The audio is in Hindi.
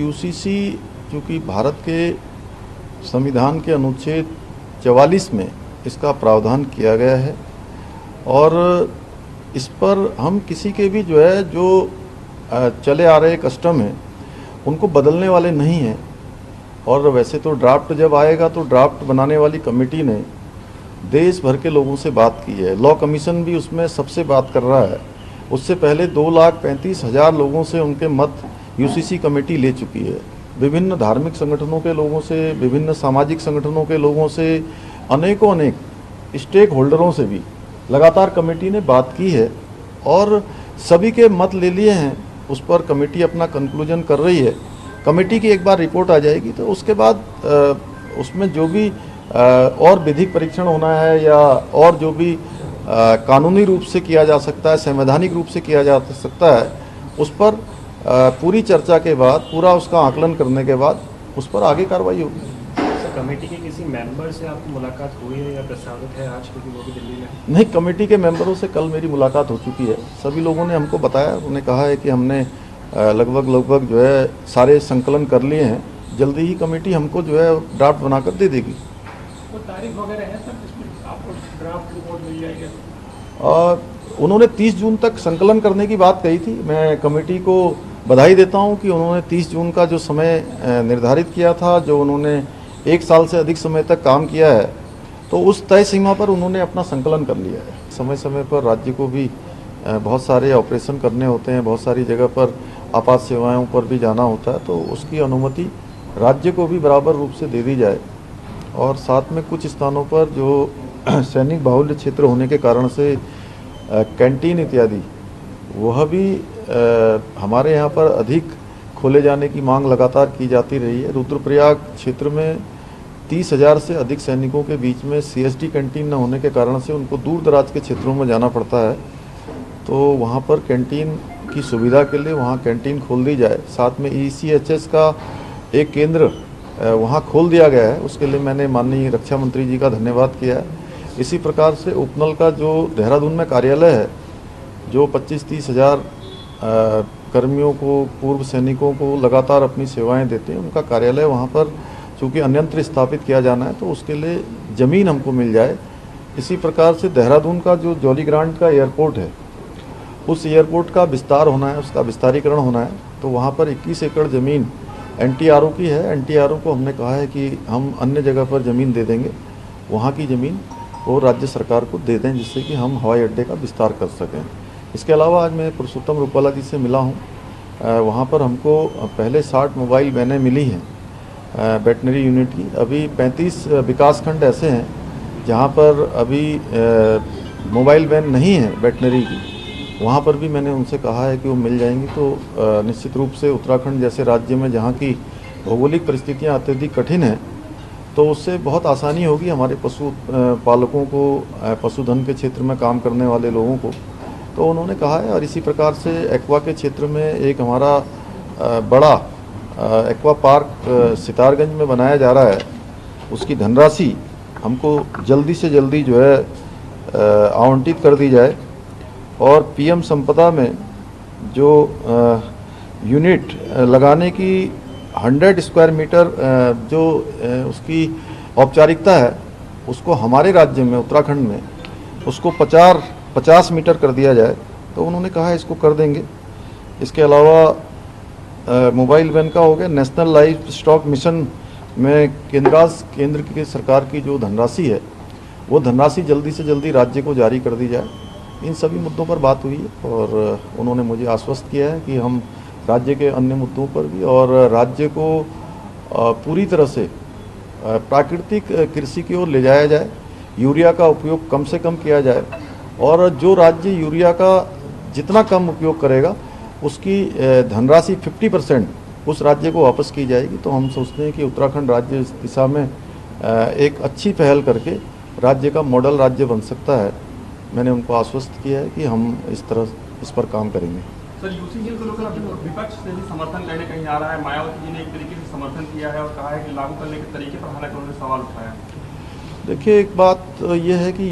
यूसीसी चूँकि भारत के संविधान के अनुच्छेद 44 में इसका प्रावधान किया गया है और इस पर हम किसी के भी जो चले आ रहे कस्टम हैं उनको बदलने वाले नहीं हैं। और वैसे तो ड्राफ्ट जब आएगा तो ड्राफ्ट बनाने वाली कमेटी ने देश भर के लोगों से बात की है। लॉ कमीशन भी उसमें सबसे बात कर रहा है। उससे पहले 2,35,000 लोगों से उनके मत यूसीसी कमेटी ले चुकी है। विभिन्न धार्मिक संगठनों के लोगों से, विभिन्न सामाजिक संगठनों के लोगों से, अनेक स्टेक होल्डरों से भी लगातार कमेटी ने बात की है और सभी के मत ले लिए हैं। उस पर कमेटी अपना कंक्लूजन कर रही है। कमेटी की एक बार रिपोर्ट आ जाएगी तो उसके बाद उसमें जो भी और विधिक परीक्षण होना है या और जो भी कानूनी रूप से किया जा सकता है, संवैधानिक रूप से किया जा सकता है, उस पर पूरी चर्चा के बाद, पूरा उसका आकलन करने के बाद उस पर आगे कार्रवाई होगी। कमेटी के किसी मेंबर से आपकी मुलाकात हुई है या प्रस्तावित है आज, क्योंकि वो भी दिल्ली में? नहीं, कमेटी के मेंबरों से कल मेरी मुलाकात हो चुकी है। सभी लोगों ने हमको बताया, उन्होंने कहा है कि हमने लगभग सारे संकलन कर लिए हैं। जल्दी ही कमेटी हमको ड्राफ्ट बनाकर दे देगी। तो तारीख वगैरह है सर जिसमें आपको ड्राफ्ट रिपोर्ट मिल जाएगी? उन्होंने 30 जून तक संकलन करने की बात कही थी। मैं कमेटी को बधाई देता हूं कि उन्होंने 30 जून का जो समय निर्धारित किया था, जो उन्होंने 1 साल से अधिक समय तक काम किया है, तो उस तय सीमा पर उन्होंने अपना संकलन कर लिया है। समय समय पर राज्य को भी बहुत सारे ऑपरेशन करने होते हैं, बहुत सारी जगह पर आपात सेवाओं पर भी जाना होता है, तो उसकी अनुमति राज्य को भी बराबर रूप से दे दी जाए। और साथ में कुछ स्थानों पर जो सैनिक बाहुल्य क्षेत्र होने के कारण से कैंटीन इत्यादि वह भी हमारे यहाँ पर अधिक खोले जाने की मांग लगातार की जाती रही है। रुद्रप्रयाग क्षेत्र में 30,000 से अधिक सैनिकों के बीच में सीएसडी कैंटीन न होने के कारण से उनको दूर दराज के क्षेत्रों में जाना पड़ता है, तो वहाँ पर कैंटीन की सुविधा के लिए वहाँ कैंटीन खोल दी जाए। साथ में ECHS का एक केंद्र वहाँ खोल दिया गया है, उसके लिए मैंने माननीय रक्षा मंत्री जी का धन्यवाद किया है। इसी प्रकार से उपनल का जो देहरादून में कार्यालय है, जो 25-30 हज़ार कर्मियों को, पूर्व सैनिकों को लगातार अपनी सेवाएं देते हैं, उनका कार्यालय वहाँ पर चूँकि अन्यंत्र स्थापित किया जाना है, तो उसके लिए ज़मीन हमको मिल जाए। इसी प्रकार से देहरादून का जो जॉली ग्रांट का एयरपोर्ट है, उस एयरपोर्ट का विस्तार होना है, उसका विस्तारीकरण होना है, तो वहाँ पर 21 एकड़ ज़मीन NTRO की है। NTRO को हमने कहा है कि हम अन्य जगह पर ज़मीन दे देंगे, वहाँ की ज़मीन वो राज्य सरकार को दे दें, जिससे कि हम हवाई अड्डे का विस्तार कर सकें। इसके अलावा आज मैं पुरुषोत्तम रूपाला जी से मिला हूँ। वहाँ पर हमको पहले 60 मोबाइल वैनें मिली हैं वेटनरी यूनिट की। अभी 35 विकासखंड ऐसे हैं जहाँ पर अभी मोबाइल वैन नहीं है वेटनरी की, वहाँ पर भी मैंने उनसे कहा है कि वो मिल जाएंगी। तो निश्चित रूप से उत्तराखंड जैसे राज्य में जहाँ की भौगोलिक परिस्थितियाँ अत्यधिक कठिन हैं, तो उससे बहुत आसानी होगी हमारे पशु पालकों को, पशुधन के क्षेत्र में काम करने वाले लोगों को। तो उन्होंने कहा है। और इसी प्रकार से एक्वा के क्षेत्र में एक हमारा बड़ा एक्वा पार्क सितारगंज में बनाया जा रहा है, उसकी धनराशि हमको जल्दी से जल्दी आवंटित कर दी जाए। और PM संपदा में जो यूनिट लगाने की 100 स्क्वायर मीटर जो उसकी औपचारिकता है, उसको हमारे राज्य में, उत्तराखंड में, उसको 50 मीटर कर दिया जाए। तो उन्होंने कहा इसको कर देंगे। इसके अलावा मोबाइल वैन का हो गया। नेशनल लाइफ स्टॉक मिशन में केंद्र की सरकार की जो धनराशि है, वो धनराशि जल्दी से जल्दी राज्य को जारी कर दी जाए। इन सभी मुद्दों पर बात हुई है और उन्होंने मुझे आश्वस्त किया है कि हम राज्य के अन्य मुद्दों पर भी, और राज्य को पूरी तरह से प्राकृतिक कृषि की ओर ले जाया जाए, यूरिया का उपयोग कम से कम किया जाए, और जो राज्य यूरिया का जितना कम उपयोग करेगा उसकी धनराशि 50% उस राज्य को वापस की जाएगी। तो हम सोचते हैं कि उत्तराखंड राज्य इस दिशा में एक अच्छी पहल करके राज्य का मॉडल राज्य बन सकता है। मैंने उनको आश्वस्त किया है कि हम इस पर काम करेंगे। सर, यूसीसी को लेकर अभी विपक्ष से भी समर्थन लेने कहीं आ रहा है। मायावती जी ने एक तरीके से समर्थन किया है और कहा है कि लागू करने के तरीके पर हालांकि उन्होंने सवाल उठाया। देखिए, एक बात यह है कि